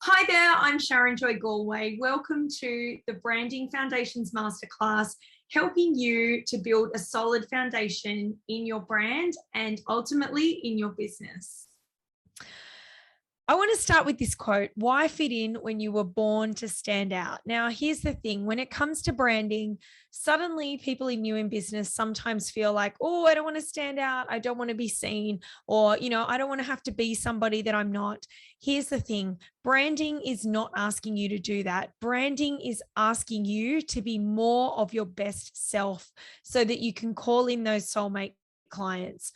Hi there, I'm Sharon Joy Galway. Welcome to the Branding Foundations Masterclass, helping you to build a solid foundation in your brand and ultimately in your business. I want to start with this quote: why fit in when you were born to stand out? Now, here's the thing: when it comes to branding, suddenly people new in business sometimes feel like, oh, I don't want to stand out. I don't want to be seen, or, I don't want to have to be somebody that I'm not. Here's the thing: branding is not asking you to do that. Branding is asking you to be more of your best self so that you can call in those soulmate clients.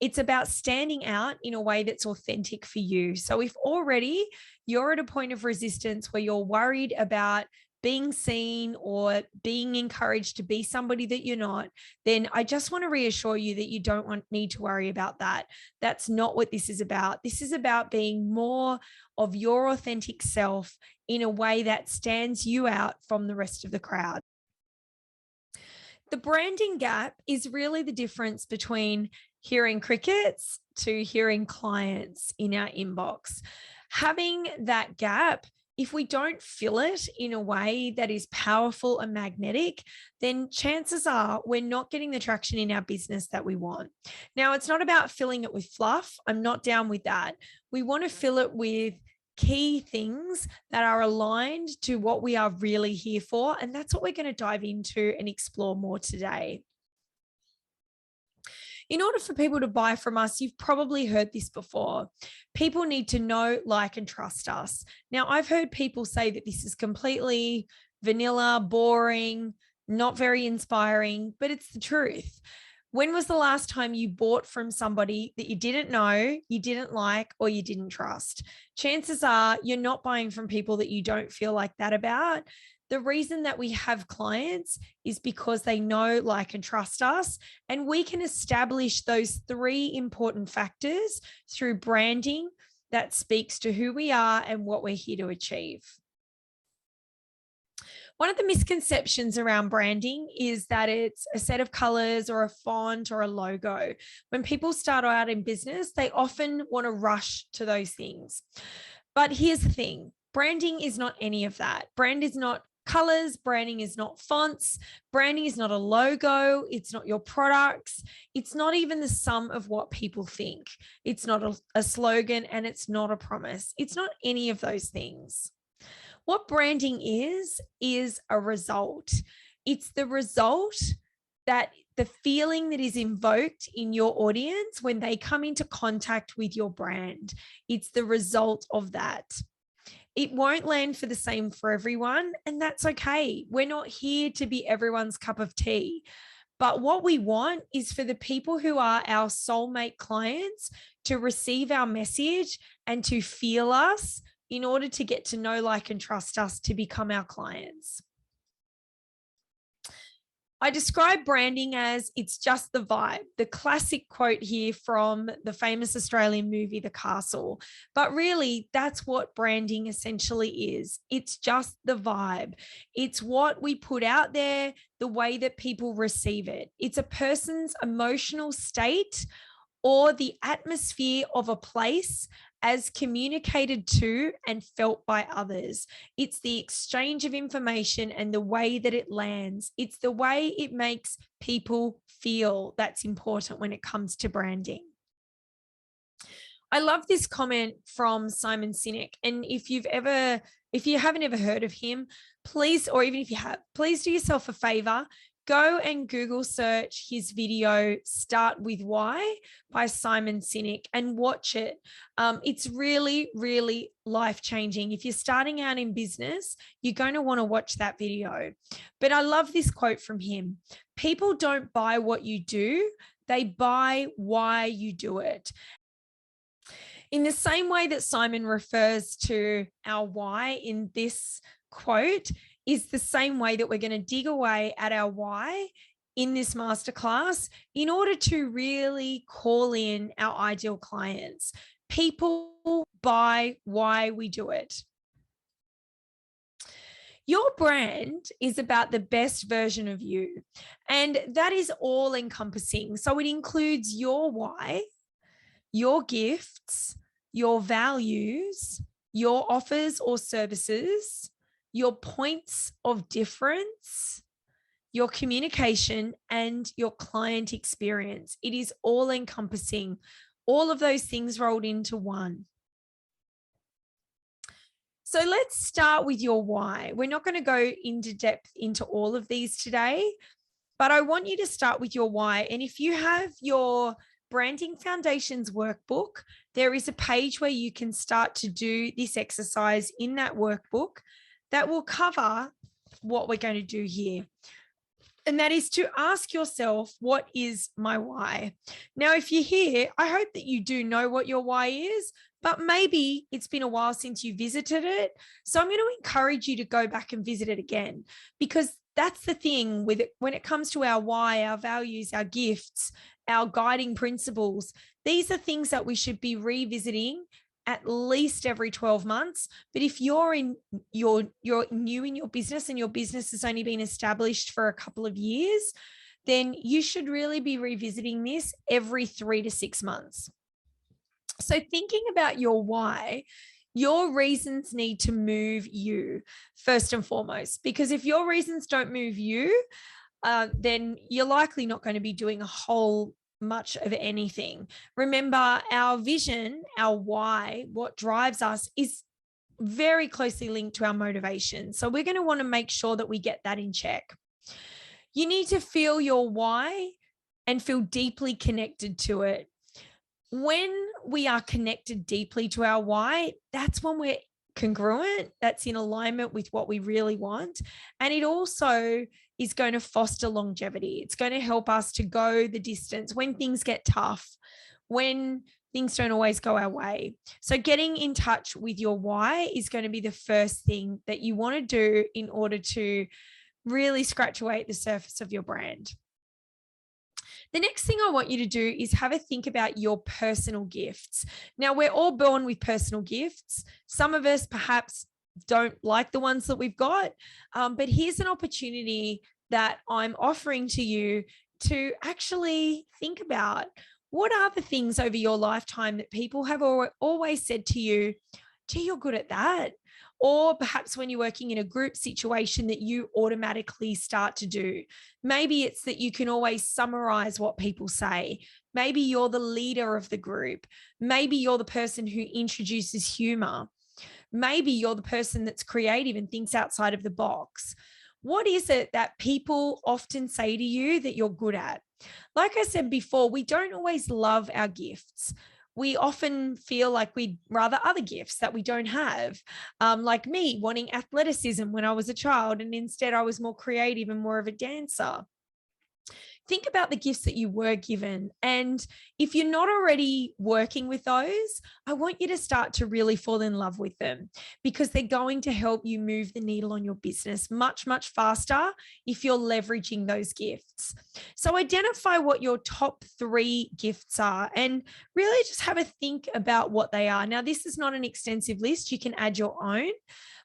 It's about standing out in a way that's authentic for you. So if already you're at a point of resistance where you're worried about being seen or being encouraged to be somebody that you're not, then I just want to reassure you that you don't need to worry about that. That's not what this is about. This is about being more of your authentic self in a way that stands you out from the rest of the crowd. The branding gap is really the difference between hearing crickets to hearing clients in our inbox. Having that gap, if we don't fill it in a way that is powerful and magnetic, then chances are we're not getting the traction in our business that we want. Now, it's not about filling it with fluff. I'm not down with that. We want to fill it with key things that are aligned to what we are really here for. And that's what we're going to dive into and explore more today. In order for people to buy from us, you've probably heard this before. People need to know, like, and trust us. Now, I've heard people say that this is completely vanilla, boring, not very inspiring, but it's the truth. When was the last time you bought from somebody that you didn't know, you didn't like, or you didn't trust? Chances are you're not buying from people that you don't feel like that about. The reason that we have clients is because they know, like, and trust us. And we can establish those three important factors through branding that speaks to who we are and what we're here to achieve. One of the misconceptions around branding is that it's a set of colors or a font or a logo. When people start out in business, they often want to rush to those things. But here's the thing: branding is not any of that. Brand is not colors, branding is not fonts, branding is not a logo, it's not your products, it's not even the sum of what people think. It's not a slogan, and it's not a promise. It's not any of those things. What branding is a result. It's the result, that the feeling that is invoked in your audience when they come into contact with your brand. It's the result of that. It won't land for the same for everyone, and that's okay. We're not here to be everyone's cup of tea. But what we want is for the people who are our soulmate clients to receive our message and to feel us in order to get to know, like, and trust us to become our clients. I describe branding as it's just the vibe, the classic quote here from the famous Australian movie, The Castle. But really, that's what branding essentially is. It's just the vibe. It's what we put out there, the way that people receive it. It's a person's emotional state or the atmosphere of a place as communicated to and felt by others. It's the exchange of information and the way that it lands. It's the way it makes people feel that's important when it comes to branding. I love this comment from Simon Sinek. And if you haven't ever heard of him, please, or even if you have, please do yourself a favor. Go and Google search his video, Start With Why by Simon Sinek, and watch it. It's really, really life-changing. If you're starting out in business, you're going to want to watch that video. But I love this quote from him: people don't buy what you do, they buy why you do it. In the same way that Simon refers to our why in this quote, is the same way that we're going to dig away at our why in this masterclass in order to really call in our ideal clients. People buy why we do it. Your brand is about the best version of you, and that is all encompassing. So it includes your why, your gifts, your values, your offers or services, your points of difference, your communication, and your client experience. It is all encompassing, all of those things rolled into one. So let's start with your why. We're not going to go into depth into all of these today, but I want you to start with your why. And if you have your Branding Foundations workbook, there is a page where you can start to do this exercise in that workbook that will cover what we're going to do here. And that is to ask yourself, what is my why? Now, if you're here, I hope that you do know what your why is, but maybe it's been a while since you visited it. So I'm going to encourage you to go back and visit it again, because that's the thing with it. When it comes to our why, our values, our gifts, our guiding principles, these are things that we should be revisiting at least every 12 months. But if you're new in your business and your business has only been established for a couple of years, then you should really be revisiting this every 3 to 6 months. So thinking about your why, your reasons need to move you first and foremost, because if your reasons don't move you, then you're likely not going to be doing a whole much of anything. Remember, our vision, our why, what drives us is very closely linked to our motivation. So we're going to want to make sure that we get that in check. You need to feel your why and feel deeply connected to it. When we are connected deeply to our why, that's when we're congruent, that's in alignment with what we really want. And it also is going to foster longevity. It's going to help us to go the distance when things get tough, when things don't always go our way. So getting in touch with your why is going to be the first thing that you want to do in order to really scratch away at the surface of your brand. The next thing I want you to do is have a think about your personal gifts. Now, we're all born with personal gifts. Some of us perhaps don't like the ones that we've got, but here's an opportunity that I'm offering to you to actually think about. What are the things over your lifetime that people have always said to you, gee, you're good at that? Or perhaps when you're working in a group situation that you automatically start to do. Maybe it's that you can always summarize what people say. Maybe you're the leader of the group. Maybe you're the person who introduces humor. Maybe you're the person that's creative and thinks outside of the box. What is it that people often say to you that you're good at? Like I said before, we don't always love our gifts. We often feel like we'd rather other gifts that we don't have. Like me wanting athleticism when I was a child, and instead I was more creative and more of a dancer. Think about the gifts that you were given. And if you're not already working with those, I want you to start to really fall in love with them, because they're going to help you move the needle on your business much, much faster if you're leveraging those gifts. So identify what your top 3 gifts are and really just have a think about what they are. Now, this is not an extensive list. You can add your own,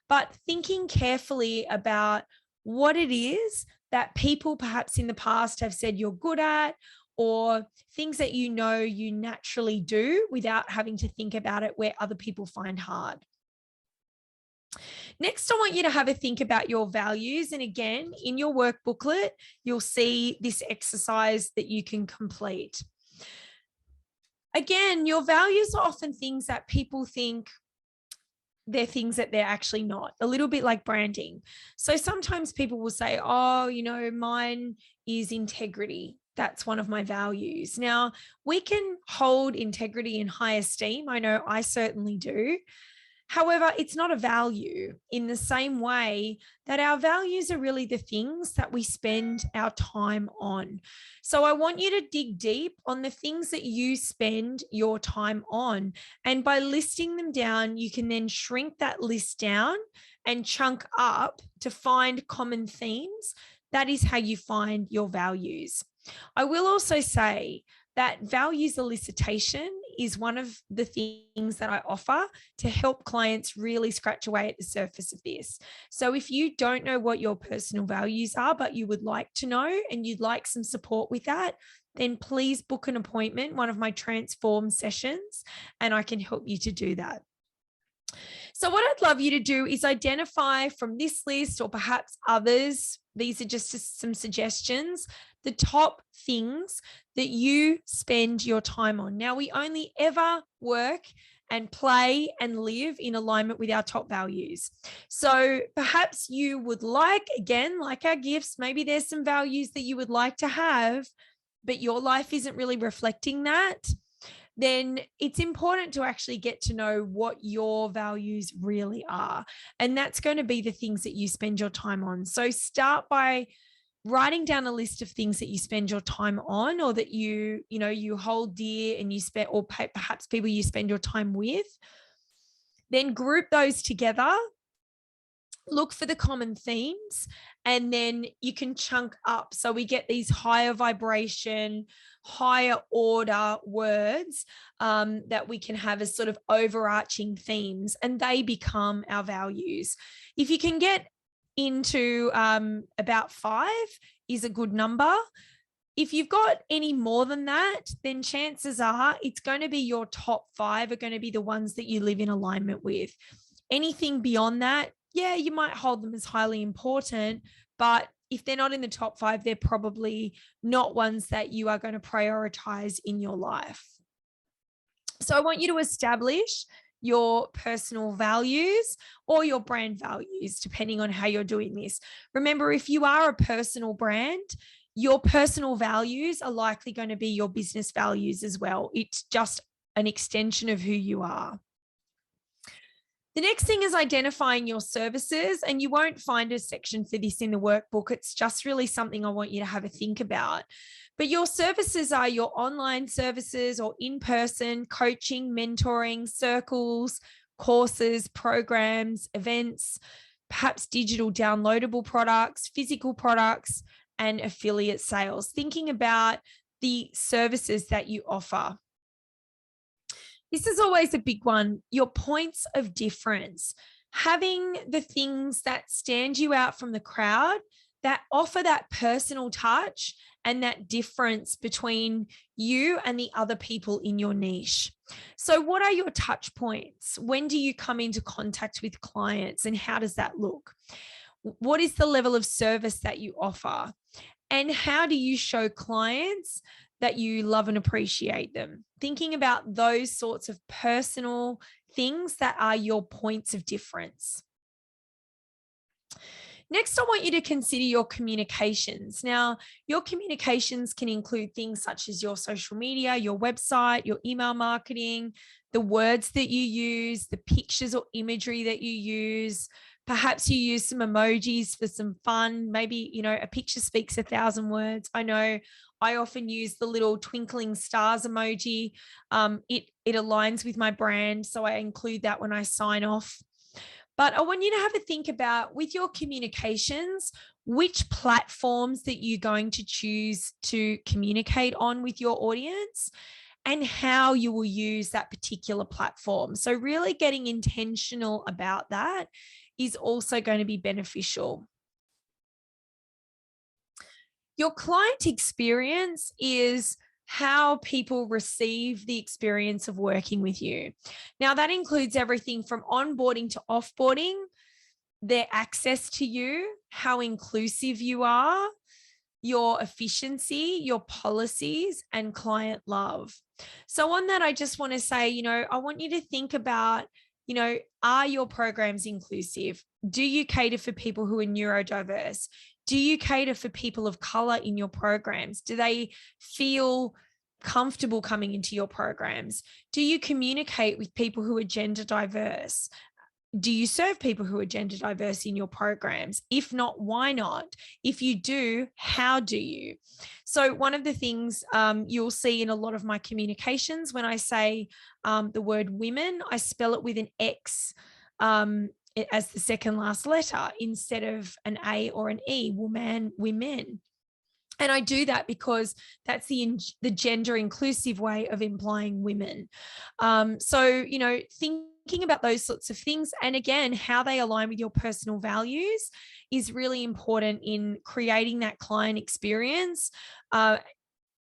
but thinking carefully about what it is that people perhaps in the past have said you're good at, or things that you know you naturally do without having to think about it where other people find hard. Next, I want you to have a think about your values. And again, in your work booklet, you'll see this exercise that you can complete. Again, your values are often things that people think they're things that they're actually not, a little bit like branding. So sometimes people will say, oh, mine is integrity. That's one of my values. Now, we can hold integrity in high esteem. I know I certainly do. However, it's not a value in the same way that our values are really the things that we spend our time on. So I want you to dig deep on the things that you spend your time on. And by listing them down, you can then shrink that list down and chunk up to find common themes. That is how you find your values. I will also say that values elicitation is one of the things that I offer to help clients really scratch away at the surface of this. So if you don't know what your personal values are, but you would like to know and you'd like some support with that, then please book an appointment, one of my Transform sessions, and I can help you to do that. So what I'd love you to do is identify from this list or perhaps others, these are just some suggestions, the top things that you spend your time on. Now, we only ever work and play and live in alignment with our top values. So perhaps you would like, again, like our gifts, maybe there's some values that you would like to have, but your life isn't really reflecting that. Then it's important to actually get to know what your values really are. And that's going to be the things that you spend your time on. So start by writing down a list of things that you spend your time on, or that you hold dear and you spend, or perhaps people you spend your time with. Then group those together, look for the common themes, and then you can chunk up. So we get these higher vibration, higher order words that we can have as sort of overarching themes, and they become our values. If you can get into about 5 is a good number. If you've got any more than that, then chances are it's going to be your top 5 are going to be the ones that you live in alignment with. Anything beyond that, yeah, you might hold them as highly important, but if they're not in the top 5, they're probably not ones that you are going to prioritize in your life. So I want you to establish your personal values or your brand values, depending on how you're doing this. Remember, if you are a personal brand, your personal values are likely going to be your business values as well. It's just an extension of who you are. The next thing is identifying your services, and you won't find a section for this in the workbook. It's just really something I want you to have a think about. But your services are your online services or in-person coaching, mentoring, circles, courses, programs, events, perhaps digital downloadable products, physical products, and affiliate sales. Thinking about the services that you offer. This is always a big one, your points of difference. Having the things that stand you out from the crowd, that offer that personal touch and that difference between you and the other people in your niche. So what are your touch points? When do you come into contact with clients, and how does that look? What is the level of service that you offer? And how do you show clients that you love and appreciate them? Thinking about those sorts of personal things that are your points of difference. Next, I want you to consider your communications. Now, your communications can include things such as your social media, your website, your email marketing, the words that you use, the pictures or imagery that you use. Perhaps you use some emojis for some fun. Maybe, a picture speaks 1,000 words. I know I often use the little twinkling stars emoji. It aligns with my brand, so I include that when I sign off. But I want you to have a think about, with your communications, which platforms that you're going to choose to communicate on with your audience, and how you will use that particular platform. So really getting intentional about that is also going to be beneficial. Your client experience is how people receive the experience of working with you. Now, that includes everything from onboarding to offboarding, their access to you, how inclusive you are, your efficiency, your policies, and client love. So on that, I just want to say, I want you to think about, are your programs inclusive? Do you cater for people who are neurodiverse? Do you cater for people of color in your programs? Do they feel comfortable coming into your programs? Do you communicate with people who are gender diverse? Do you serve people who are gender diverse in your programs? If not, why not? If you do, how do you? So one of the things you'll see in a lot of my communications, when I say the word women, I spell it with an X as the second last letter instead of an A or an E, woman, women. And I do that because that's the gender inclusive way of implying women. So, thinking about those sorts of things, and again, how they align with your personal values is really important in creating that client experience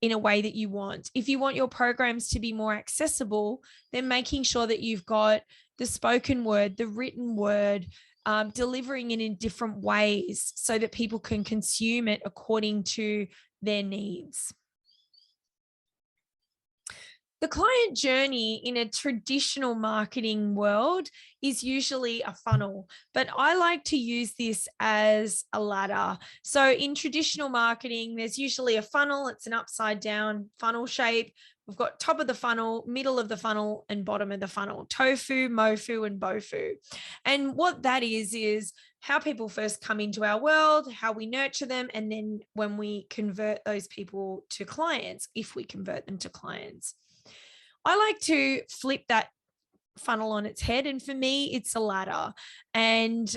in a way that you want. If you want your programs to be more accessible, then making sure that you've got the spoken word, the written word, delivering it in different ways so that people can consume it according to their needs. The client journey in a traditional marketing world is usually a funnel, but I like to use this as a ladder. So in traditional marketing, there's usually a funnel. It's an upside down funnel shape. We've got top of the funnel, middle of the funnel, and bottom of the funnel: tofu, mofu, and bofu. And what that is how people first come into our world, how we nurture them, and then when we convert those people to clients, if we convert them to clients. I like to flip that funnel on its head. And for me, it's a ladder. And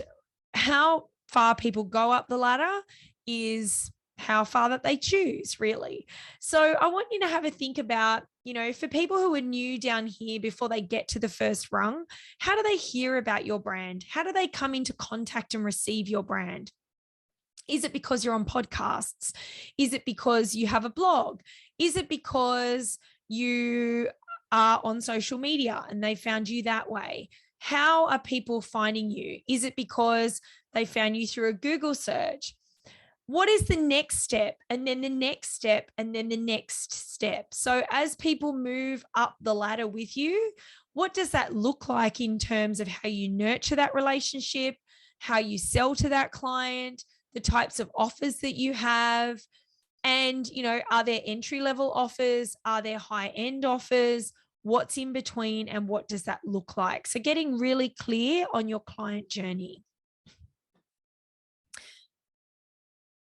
how far people go up the ladder is how far that they choose, really. So I want you to have a think about, for people who are new down here before they get to the first rung, how do they hear about your brand? How do they come into contact and receive your brand? Is it because you're on podcasts? Is it because you have a blog? Is it because you are on social media and they found you that way? How are people finding you? Is it because they found you through a Google search? What is the next step? And then the next step, and then the next step. So as people move up the ladder with you, what does that look like in terms of how you nurture that relationship, how you sell to that client, the types of offers that you have? And, are there entry-level offers? Are there high-end offers? What's in between, and what does that look like? So getting really clear on your client journey.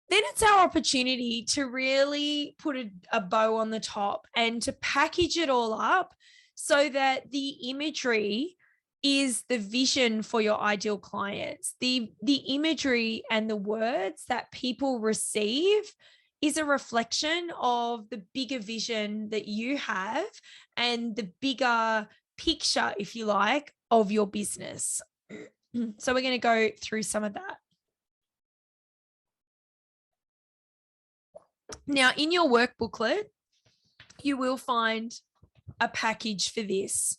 Then it's our opportunity to really put a bow on the top and to package it all up so that the imagery is the vision for your ideal clients. The imagery and the words that people receive is a reflection of the bigger vision that you have and the bigger picture, if you like, of your business. So we're going to go through some of that. Now, in your work booklet, you will find a package for this.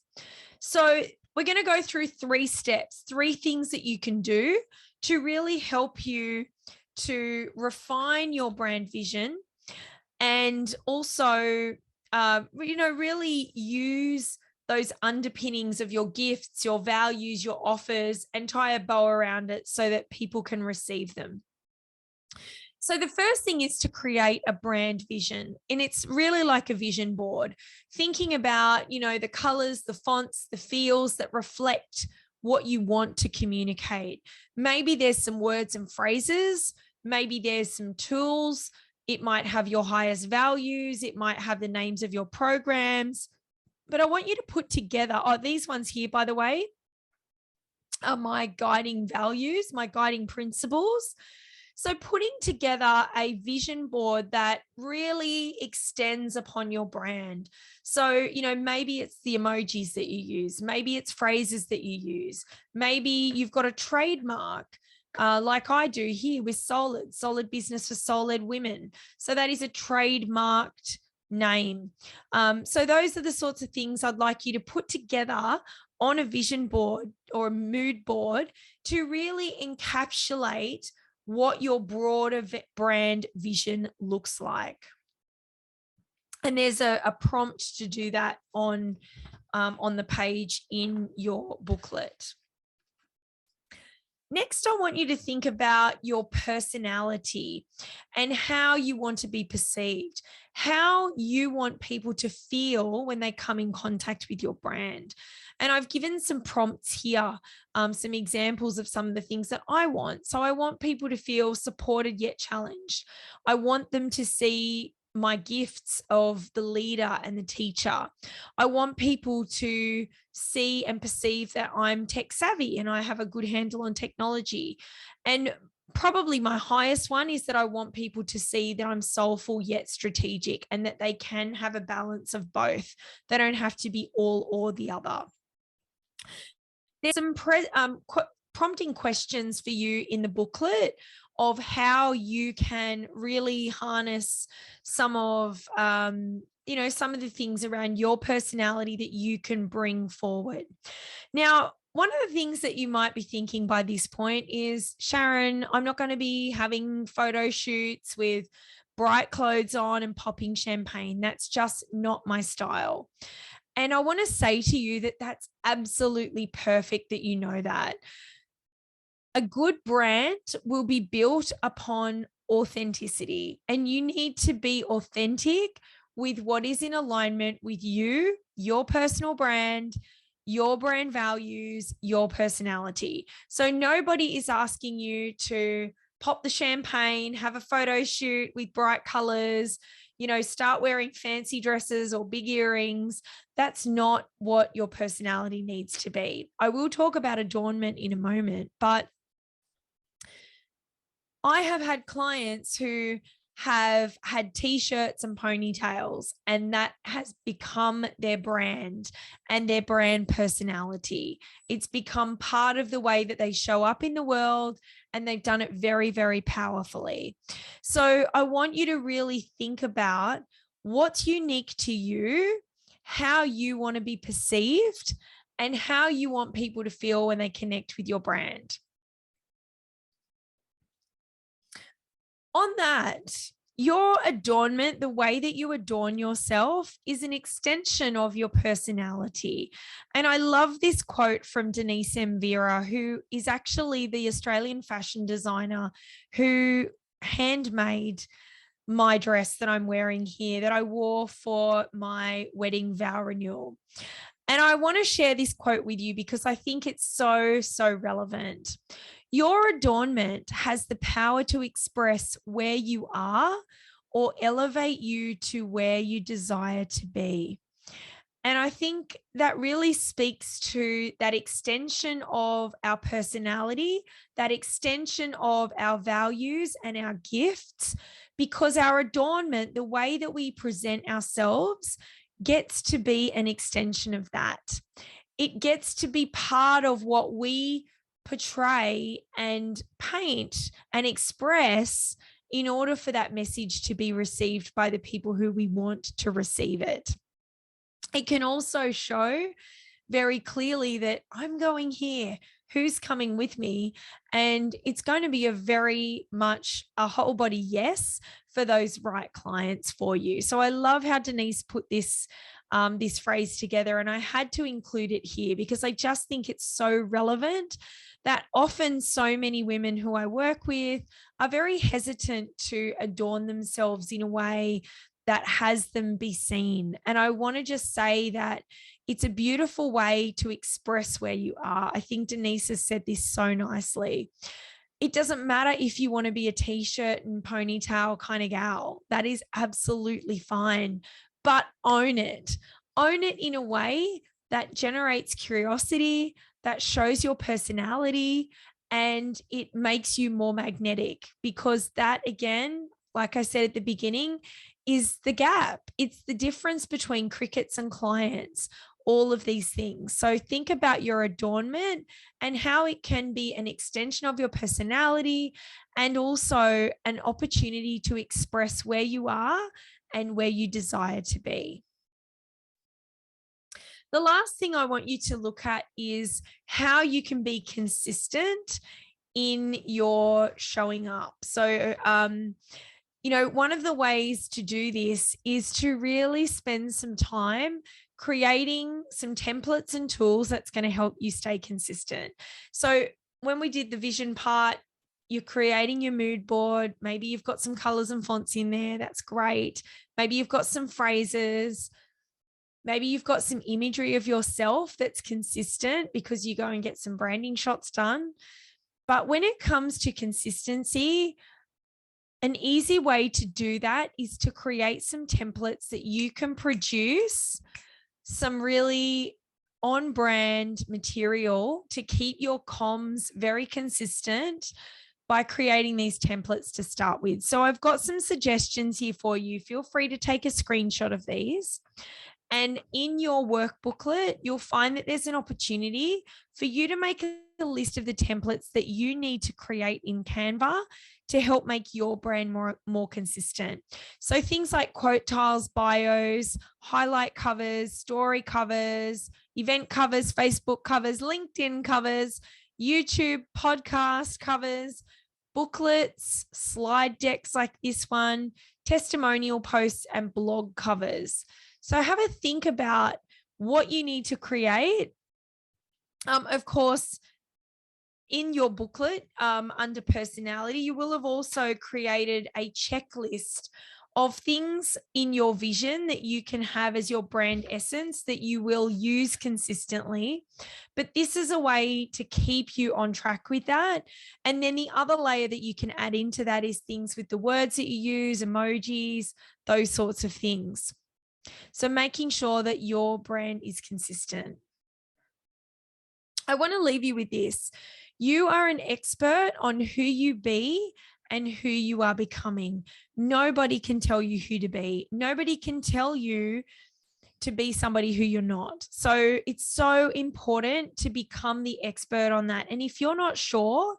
So we're going to go through 3 steps, 3 things that you can do to really help you to refine your brand vision and also, really use those underpinnings of your gifts, your values, your offers, and tie a bow around it so that people can receive them. So the first thing is to create a brand vision, and it's really like a vision board, thinking about, the colors, the fonts, the feels that reflect what you want to communicate. Maybe there's some words and phrases, maybe there's some tools. It might have your highest values. It might have the names of your programs, but I want you to put together, these ones here, by the way, are my guiding values, my guiding principles. So putting together a vision board that really extends upon your brand. So, maybe it's the emojis that you use. Maybe it's phrases that you use. Maybe you've got a trademark, like I do here with Solid Business for Solid Women. So that is a trademarked name. So those are the sorts of things I'd like you to put together on a vision board or a mood board to really encapsulate what your broader brand vision looks like. And there's a prompt to do that on the page in your booklet. Next, I want you to think about your personality and how you want to be perceived, how you want people to feel when they come in contact with your brand. And I've given some prompts here, some examples of some of the things that I want. So I want people to feel supported yet challenged. I want them to see my gifts of the leader and the teacher. I want people to see and perceive that I'm tech savvy and I have a good handle on technology. And probably my highest one is that I want people to see that I'm soulful yet strategic and that they can have a balance of both. They don't have to be all or the other. There's some prompting questions for you in the booklet of how you can really harness some of, some of the things around your personality that you can bring forward. Now, one of the things that you might be thinking by this point is, Sharon, I'm not going to be having photo shoots with bright clothes on and popping champagne. That's just not my style. And I want to say to you that that's absolutely perfect that you know that. A good brand will be built upon authenticity, and you need to be authentic with what is in alignment with you, your personal brand, your brand values, your personality. So nobody is asking you to pop the champagne, have a photo shoot with bright colors, start wearing fancy dresses or big earrings. That's not what your personality needs to be. I will talk about adornment in a moment, but I have had clients who have had t-shirts and ponytails, and that has become their brand and their brand personality. It's become part of the way that they show up in the world, and they've done it very, very powerfully. So I want you to really think about what's unique to you, how you want to be perceived, and how you want people to feel when they connect with your brand. On that, your adornment, the way that you adorn yourself, is an extension of your personality. And I love this quote from Denise M. Vera, who is actually the Australian fashion designer who handmade my dress that I'm wearing here, that I wore for my wedding vow renewal. And I want to share this quote with you because I think it's so, so relevant. Your adornment has the power to express where you are or elevate you to where you desire to be. And I think that really speaks to that extension of our personality, that extension of our values and our gifts, because our adornment, the way that we present ourselves, gets to be an extension of that. It gets to be part of what we portray and paint and express in order for that message to be received by the people who we want to receive it. It can also show very clearly that I'm going here, who's coming with me, and it's going to be a very much a whole body yes for those right clients for you. So I love how Denise put this phrase together, and I had to include it here because I just think it's so relevant that often so many women who I work with are very hesitant to adorn themselves in a way that has them be seen. And I want to just say that it's a beautiful way to express where you are. I think Denise has said this so nicely. It doesn't matter if you want to be a t-shirt and ponytail kind of gal. That is absolutely fine, but own it. Own it in a way that generates curiosity, that shows your personality, and it makes you more magnetic, because that, again, like I said at the beginning, is the gap. It's the difference between crickets and clients, all of these things. So think about your adornment and how it can be an extension of your personality and also an opportunity to express where you are and where you desire to be. The last thing I want you to look at is how you can be consistent in your showing up. So, one of the ways to do this is to really spend some time creating some templates and tools that's going to help you stay consistent. So when we did the vision part, you're creating your mood board. Maybe you've got some colors and fonts in there. That's great. Maybe you've got some phrases. Maybe you've got some imagery of yourself that's consistent because you go and get some branding shots done. But when it comes to consistency, an easy way to do that is to create some templates that you can produce some really on-brand material to keep your comms very consistent by creating these templates to start with. So I've got some suggestions here for you. Feel free to take a screenshot of these. And in your work booklet, you'll find that there's an opportunity for you to make a list of the templates that you need to create in Canva to help make your brand more consistent. So things like quote tiles, bios, highlight covers, story covers, event covers, Facebook covers, LinkedIn covers, YouTube podcast covers, booklets, slide decks like this one, testimonial posts, and blog covers. So have a think about what you need to create. Of course, in your booklet, under personality, you will have also created a checklist of things in your vision that you can have as your brand essence that you will use consistently. But this is a way to keep you on track with that. And then the other layer that you can add into that is things with the words that you use, emojis, those sorts of things. So making sure that your brand is consistent. I want to leave you with this. You are an expert on who you be and who you are becoming. Nobody can tell you who to be. Nobody can tell you to be somebody who you're not. So it's so important to become the expert on that. And if you're not sure,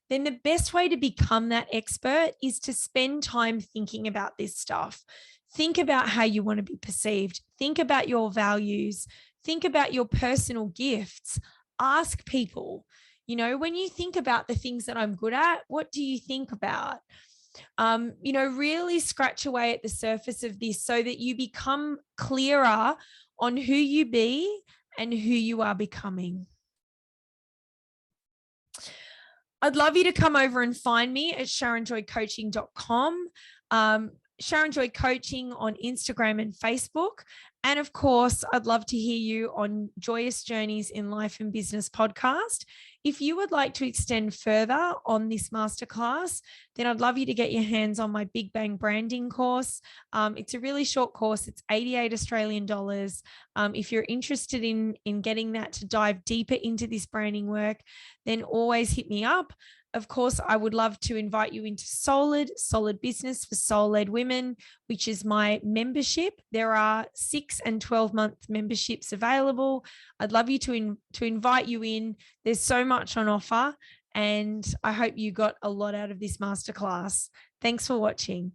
then the best way to become that expert is to spend time thinking about this stuff. Think about how you want to be perceived. Think about your values. Think about your personal gifts. Ask people, when you think about the things that I'm good at, what do you think about? Really scratch away at the surface of this so that you become clearer on who you be and who you are becoming. I'd love you to come over and find me at sharonjoycoaching.com. Sharon Joy Coaching on Instagram and Facebook. And of course, I'd love to hear you on Joyous Journeys in Life and Business podcast. If you would like to extend further on this masterclass, then I'd love you to get your hands on my Big Bang Branding course. It's a really short course. It's 88 Australian dollars. If you're interested in getting that to dive deeper into this branding work, then always hit me up. Of course, I would love to invite you into Solid Business for Soul-Led Women, which is my membership. There are 6 and 12-month memberships available. I'd love you to invite you in. There's so much on offer, and I hope you got a lot out of this masterclass. Thanks for watching.